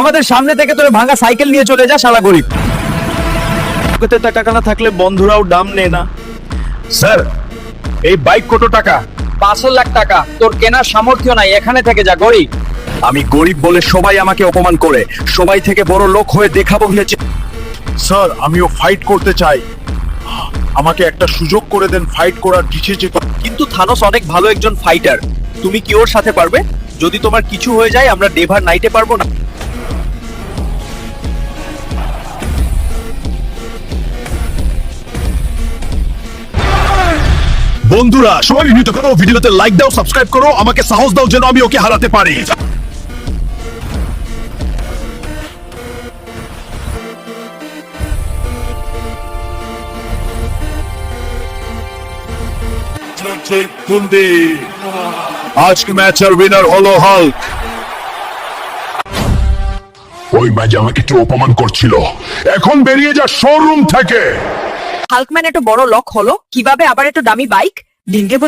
আমাদের সামনে থেকে তোর ভাঙা সাইকেল নিয়ে চলে যা শালা গরিব। পকেটে টাকা না থাকলে বন্ধুরাও দাম নেয় না। স্যার এই বাইক কত টাকা? 5 লাখ টাকা। তোর কেনার সামর্থ্য নাই, এখানে থেকে যা গরিব। আমি গরিব বলে সবাই আমাকে অপমান করে, সবাই থেকে বড় লোক হয়ে দেখাবো ভেবেছে। স্যার আমিও ফাইট করতে চাই, আমাকে একটা সুযোগ করে দেন ফাইট করার। পিছে যে কিন্তু থানোস অনেক ভালো একজন ফাইটার, তুমি কি ওর সাথে পারবে? যদি তোমার কিছু হয়ে যায় আমরা ডেভার নাইটে পারবো না। বন্ধুরা সবাই ভিডিওতে করো, ভিডিওতে লাইক দাও, সাবস্ক্রাইব করো, আমাকে সাহস দাও যেন আমি ওকে হারাতে পারি। আজকে ম্যাচের উইনার হলো হাল্ক। ওই ম্যাচে আমাকে একটু অপমান করছিল, এখন বেরিয়ে যা শোরুম থেকে। হাল্কম্যান একটু বড় লক হলো কিভাবে? আবার একটু দামি বাইক ডিঙ্গে